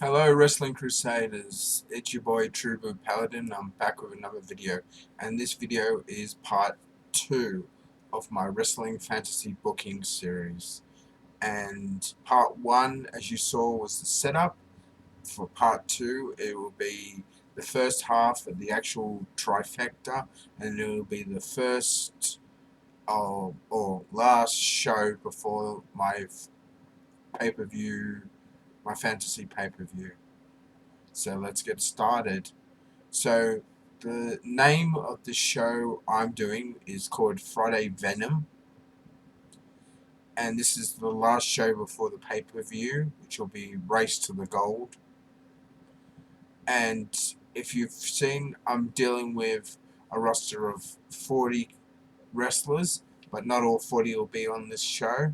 Hello Wrestling Crusaders, it's your boy True Paladin. I'm back with another video, and this video is part 2 of my wrestling fantasy booking series. And part 1, as you saw, was the setup. For part 2 it will be the first half of the actual trifecta, and it will be the first or last show before my pay-per-view, my fantasy pay-per-view. So let's get started. So the name of the show I'm doing is called Friday Venom, and this is the last show before the pay-per-view, which will be Race to the Gold. And if you've seen, I'm dealing with a roster of 40 wrestlers, but not all 40 will be on this show.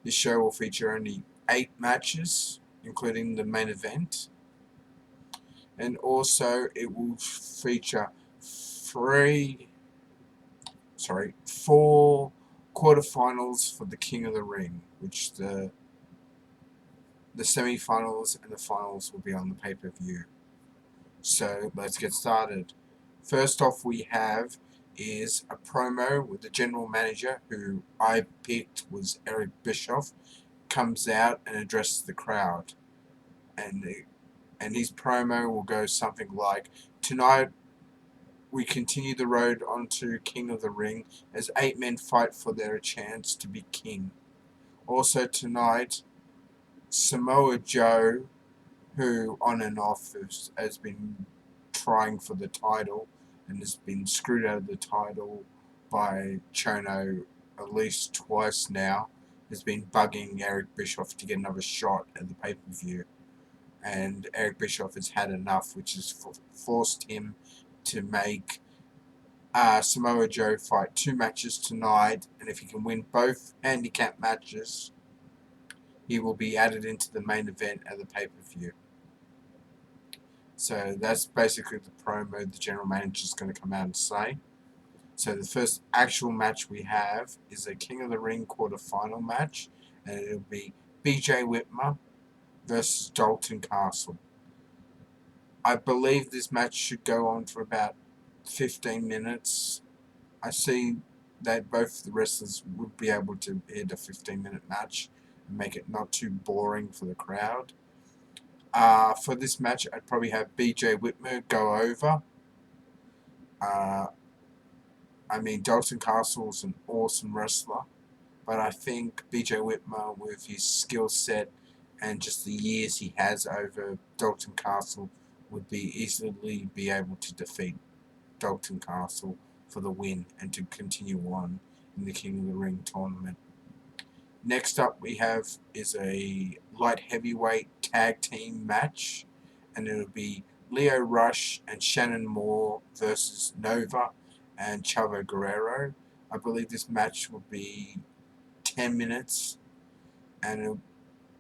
This show will feature only 8 matches, including the main event. And also it will feature four quarterfinals for the King of the Ring, which the semi-finals and the finals will be on the pay-per-view. So let's get started. First off, we have is a promo with the general manager, who I picked was Eric Bischoff, comes out and addresses the crowd, and his promo will go something like, "Tonight we continue the road onto King of the Ring as 8 men fight for their chance to be king. Also tonight, Samoa Joe, who on and off has been trying for the title and has been screwed out of the title by Chono at least twice now, has been bugging Eric Bischoff to get another shot at the pay-per-view. And Eric Bischoff has had enough, which has forced him to make Samoa Joe fight 2 matches tonight, and if he can win both handicap matches, he will be added into the main event at the pay-per-view. So that's basically the promo the general manager is going to come out and say. So the first actual match we have is a King of the Ring quarterfinal match, and it'll be BJ Whitmer versus Dalton Castle. I believe this match should go on for about 15 minutes. I see that both the wrestlers would be able to hit a 15-minute match and make it not too boring for the crowd. For this match, I'd probably have BJ Whitmer go over. Dalton Castle's an awesome wrestler, but I think BJ Whitmer, with his skill set and just the years he has over Dalton Castle, would be easily be able to defeat Dalton Castle for the win and to continue on in the King of the Ring tournament. Next up we have is a light heavyweight tag team match, and it'll be Leo Rush and Shannon Moore versus Nova and Chavo Guerrero. I believe this match will be 10 minutes, and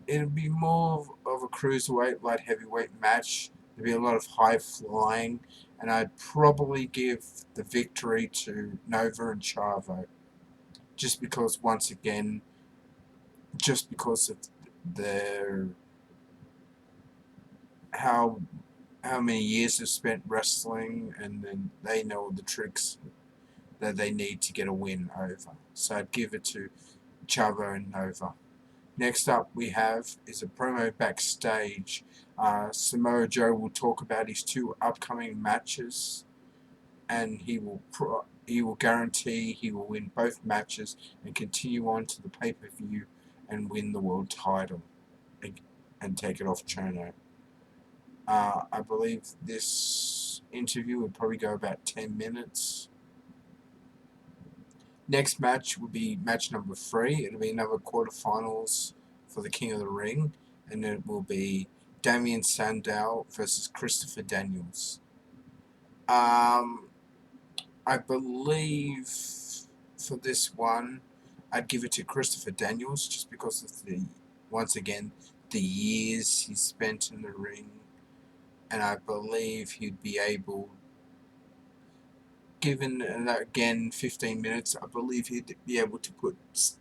it'll be more of a cruiserweight, light heavyweight match. There'll be a lot of high flying, and I'd probably give the victory to Nova and Chavo, just because, once again, just because of their how many years they've spent wrestling, and then they know the tricks that they need to get a win over. So I'd give it to Chavo and Nova. Next up we have is a promo backstage. Samoa Joe will talk about his 2 upcoming matches, and he will guarantee he will win both matches and continue on to the pay-per-view and win the world title and take it off Chono. I believe this interview would probably go about 10 minutes. Next match will be match number 3. It'll be another quarterfinals for the King of the Ring, and it will be Damien Sandow versus Christopher Daniels. I believe for this one, I'd give it to Christopher Daniels, just because of once again, the years he spent in the ring, and I believe he'd be able, given again 15 minutes, I believe he'd be able to put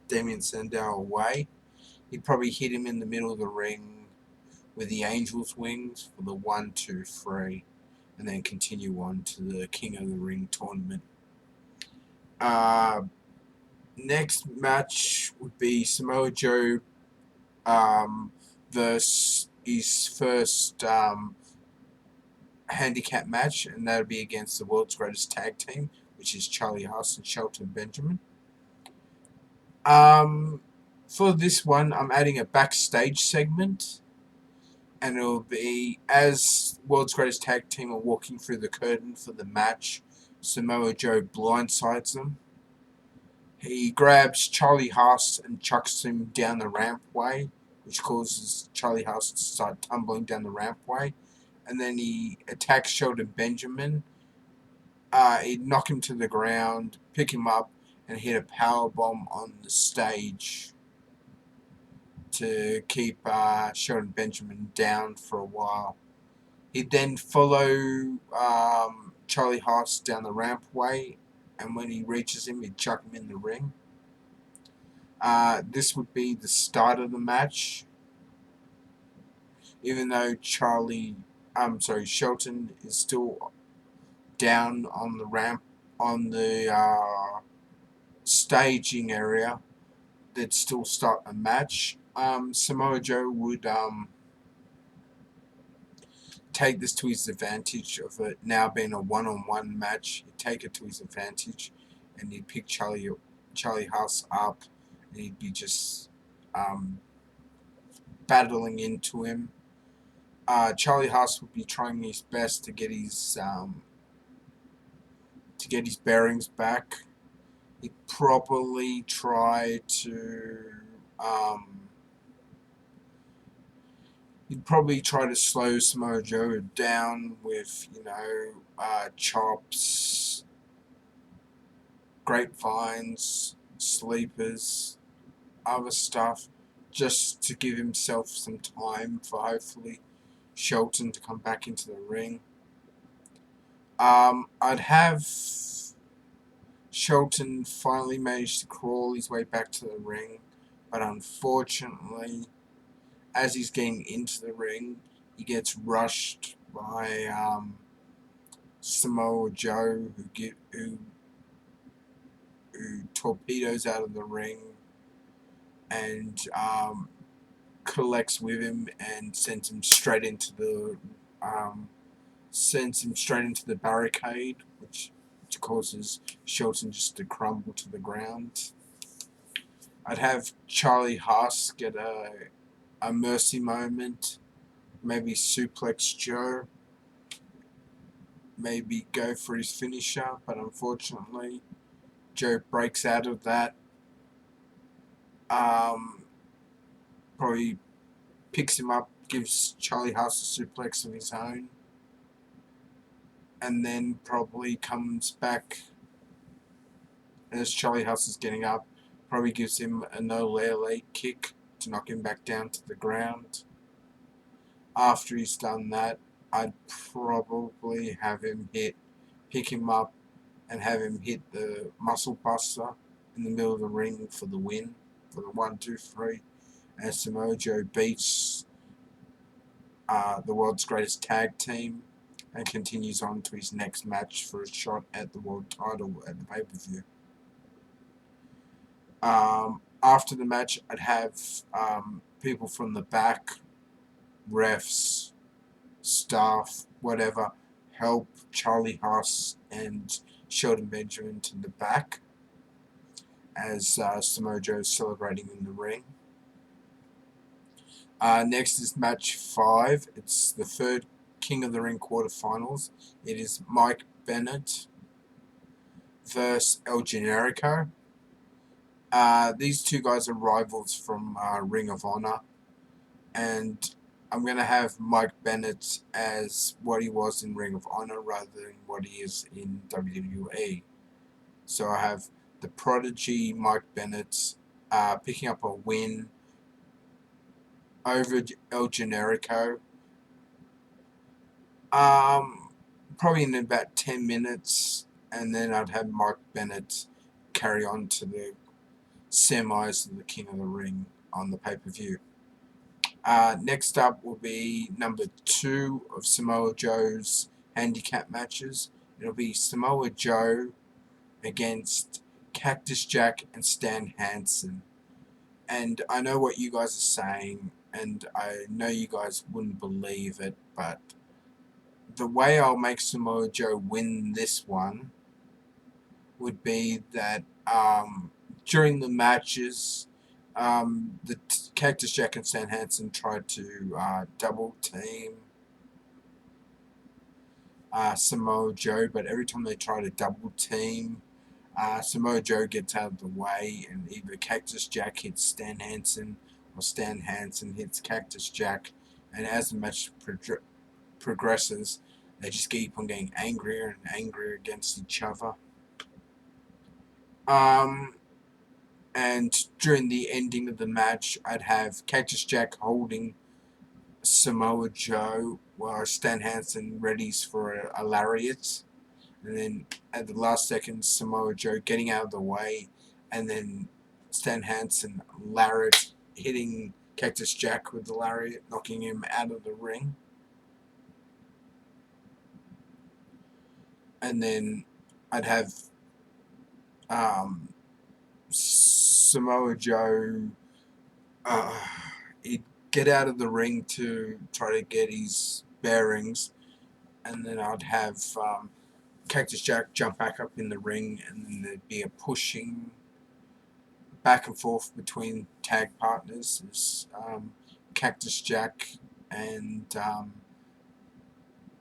Damien Sandow away. He'd probably hit him in the middle of the ring with the Angel's Wings for the 1, 2, 3, and then continue on to the King of the Ring tournament. Next match would be Samoa Joe versus his first handicap match, and that would be against the world's greatest tag team, which is Charlie Haas and Shelton Benjamin. For this one, I'm adding a backstage segment, and it'll be as world's greatest tag team are walking through the curtain for the match. Samoa Joe blindsides them. He grabs Charlie Haas and chucks him down the rampway, which causes Charlie Haas to start tumbling down the rampway. And then he attacks Shelton Benjamin. He'd knock him to the ground, pick him up, and hit a power bomb on the stage to keep Shelton Benjamin down for a while. He'd then follow Charlie Haas down the rampway, and when he reaches him, he'd chuck him in the ring. This would be the start of the match. Even though Shelton is still down on the ramp, on the staging area, they'd still start a match. Samoa Joe would take this to his advantage of it now being a one-on-one match. He'd take it to his advantage, and he'd pick Charlie Haas up, and he'd be just battling into him. Charlie Haas would be trying his best to get his bearings back. He'd probably try to slow Samoa Joe down with, chops, grapevines, sleepers, other stuff, just to give himself some time for hopefully Shelton to come back into the ring. I'd have Shelton finally manage to crawl his way back to the ring, but unfortunately, as he's getting into the ring, he gets rushed by Samoa Joe, who torpedoes out of the ring and collects with him and sends him straight into the barricade, which causes Shelton just to crumble to the ground. I'd have Charlie Haas get a mercy moment, maybe suplex Joe, maybe go for his finisher, but unfortunately Joe breaks out of that. Probably picks him up, gives Charlie Haas a suplex of his own, and then probably comes back as Charlie Haas is getting up, probably gives him a no-leg kick to knock him back down to the ground. After he's done that, I'd probably have him pick him up, and have him hit the muscle buster in the middle of the ring for the win, for the 1, 2, 3, as Samoa Joe beats the world's greatest tag team and continues on to his next match for a shot at the world title at the pay-per-view. After the match, I'd have people from the back, refs, staff, whatever, help Charlie Haas and Shelton Benjamin to the back as Samoa Joe is celebrating in the ring. Next is match 5. It's the third King of the Ring quarterfinals. It is Mike Bennett versus El Generico. These two guys are rivals from Ring of Honor, and I'm going to have Mike Bennett as what he was in Ring of Honor rather than what he is in WWE. So I have the prodigy Mike Bennett picking up a win over El Generico. Probably in about 10 minutes, and then I'd have Mike Bennett carry on to the semis of the King of the Ring on the pay-per-view. Next up will be number 2 of Samoa Joe's handicap matches. It'll be Samoa Joe against Cactus Jack and Stan Hansen. And I know what you guys are saying, and I know you guys wouldn't believe it, but the way I'll make Samoa Joe win this one would be that during the matches, the Cactus Jack and Stan Hansen tried to double team Samoa Joe, but every time they try to double team, Samoa Joe gets out of the way, and either Cactus Jack hits Stan Hansen or Stan Hansen hits Cactus Jack. And as the match progresses, they just keep on getting angrier and angrier against each other. And during the ending of the match, I'd have Cactus Jack holding Samoa Joe while Stan Hansen readies for a lariat. And then at the last second, Samoa Joe getting out of the way, and then Stan Hansen lariat hitting Cactus Jack with the lariat, knocking him out of the ring. And then I'd have Samoa Joe, he'd get out of the ring to try to get his bearings, and then I'd have Cactus Jack jump back up in the ring, and then there'd be a pushing back and forth between tag partners as Cactus Jack and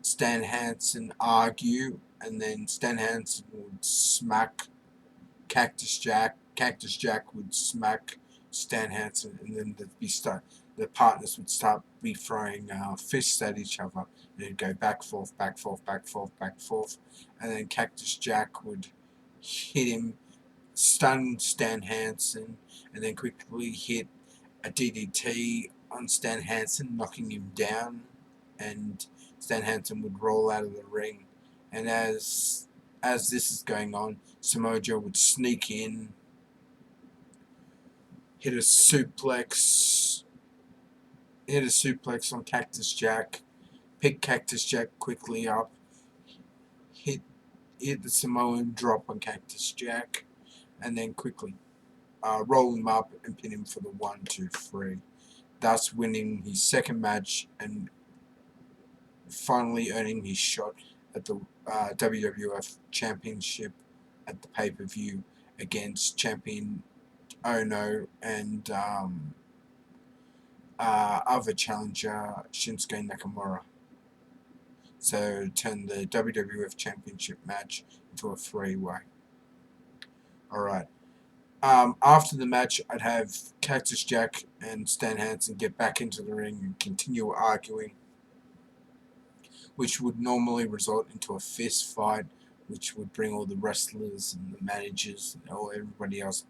Stan Hansen argue, and then Stan Hansen would smack Cactus Jack. Cactus Jack would smack Stan Hansen, and then the partners would start be throwing fists at each other. And it'd go back, forth, back, forth, back, forth, back, forth, and then Cactus Jack would hit him, stun Stan Hansen, and then quickly hit a DDT on Stan Hansen, knocking him down, and Stan Hansen would roll out of the ring. And as this is going on, Samoa Joe would sneak in, hit a suplex on Cactus Jack, pick Cactus Jack quickly up, hit the Samoan drop on Cactus Jack, and then quickly roll him up and pin him for the 1, 2, 3, thus winning his second match and finally earning his shot at the WWF Championship at the pay-per-view against champion Ono and other challenger Shinsuke Nakamura. So turn the WWF Championship match into a 3-way. Alright. After the match, I'd have Cactus Jack and Stan Hansen get back into the ring and continue arguing, which would normally result into a fist fight, which would bring all the wrestlers and the managers and everybody else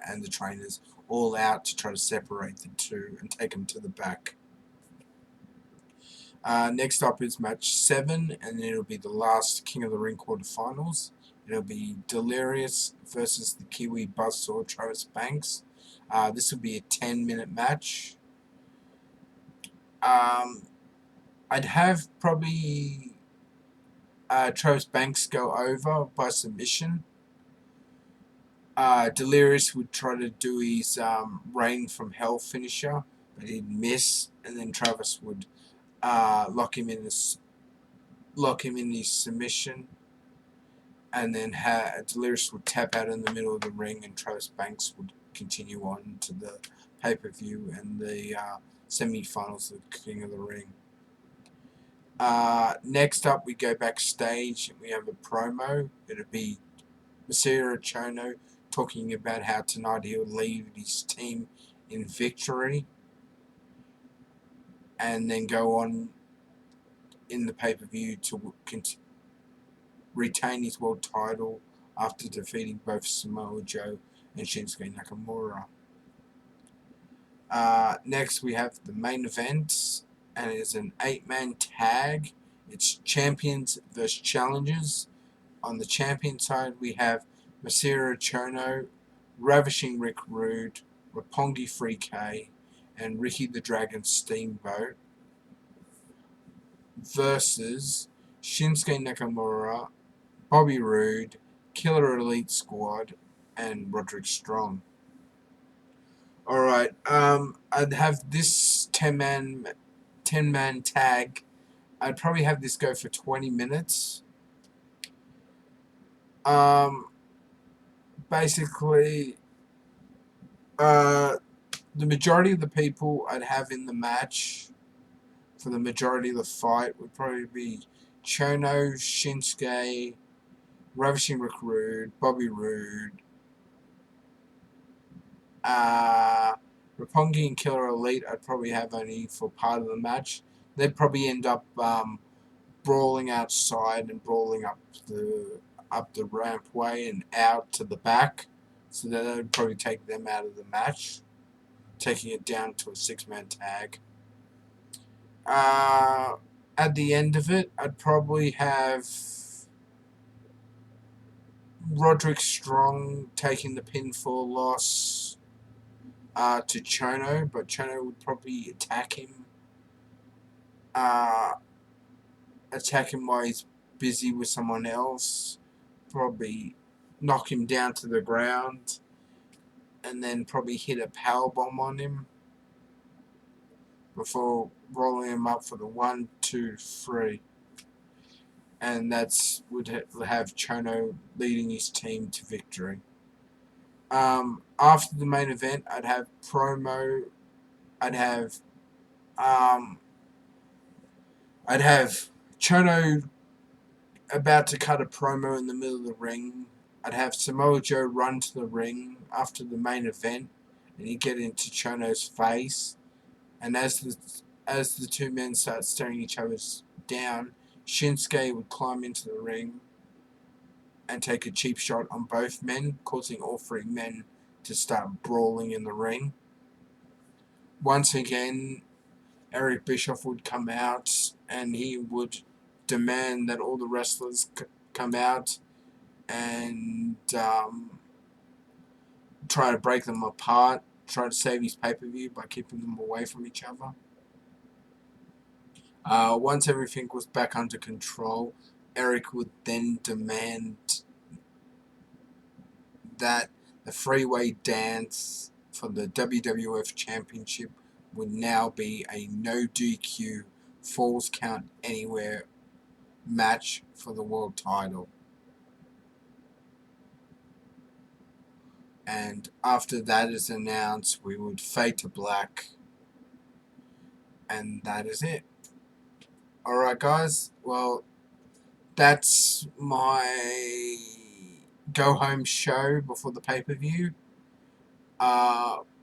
and the trainers all out to try to separate the two and take them to the back. Next up is match 7, and it'll be the last King of the Ring quarterfinals. It'll be Delirious versus the Kiwi Buzzsaw Travis Banks. This will be a 10-minute match. I'd have probably Travis Banks go over by submission. Delirious would try to do his Rain from Hell finisher, but he'd miss, and then Travis would lock him in his submission, and then Delirious would tap out in the middle of the ring, and Travis Banks would continue on to the pay-per-view and the semi-finals of the King of the Ring. Next up, we go backstage and we have a promo. It'll be Masahiro Chono talking about how tonight he'll lead his team in victory and then go on in the pay-per-view to retain his world title after defeating both Samoa Joe and Shinsuke Nakamura. Next, we have the main event, and it's an 8-man tag. It's champions versus challengers. On the champion side, we have Masahiro Chono, Ravishing Rick Rude, Roppongi 3K, and Ricky the Dragon Steamboat versus Shinsuke Nakamura, Bobby Roode, Killer Elite Squad, and Roderick Strong. Alright, I'd have this 10-man tag. I'd probably have this go for 20 minutes. Basically, the majority of the people I'd have in the match for the majority of the fight would probably be Chono, Shinsuke, Ravishing Rick Rude, Bobby Roode, Roppongi and Killer Elite. I'd probably have only for part of the match. They'd probably end up brawling outside and brawling up the rampway and out to the back. So that would probably take them out of the match, taking it down to a 6-man tag. At the end of it, I'd probably have Roderick Strong taking the pinfall loss to Chono, but Chono would probably attack him while he's busy with someone else, probably knock him down to the ground, and then probably hit a power bomb on him before rolling him up for the 1, 2, 3. And that's would have Chono leading his team to victory. After the main event, I'd have promo. I'd have Chono about to cut a promo in the middle of the ring. I'd have Samoa Joe run to the ring after the main event, and he'd get into Chono's face. And as the two men start staring each other down, Shinsuke would climb into the ring and take a cheap shot on both men, causing all three men to start brawling in the ring. Once again, Eric Bischoff would come out and he would demand that all the wrestlers come out and try to break them apart, try to save his pay-per-view by keeping them away from each other. Once everything was back under control, Eric would then demand that the freeway dance for the WWF Championship would now be a no DQ, Falls Count Anywhere match for the world title. And after that is announced, we would fade to black. And that is it. Alright guys, well, that's my go-home show before the pay-per-view.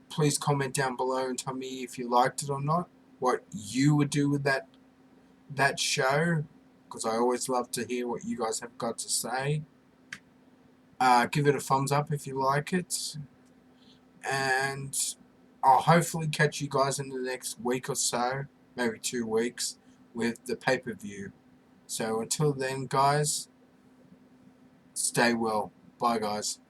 Please comment down below and tell me if you liked it or not, what you would do with that show, because I always love to hear what you guys have got to say. Give it a thumbs up if you like it, and I'll hopefully catch you guys in the next week or so, maybe 2 weeks, with the pay-per-view. So until then guys, stay well. Bye guys.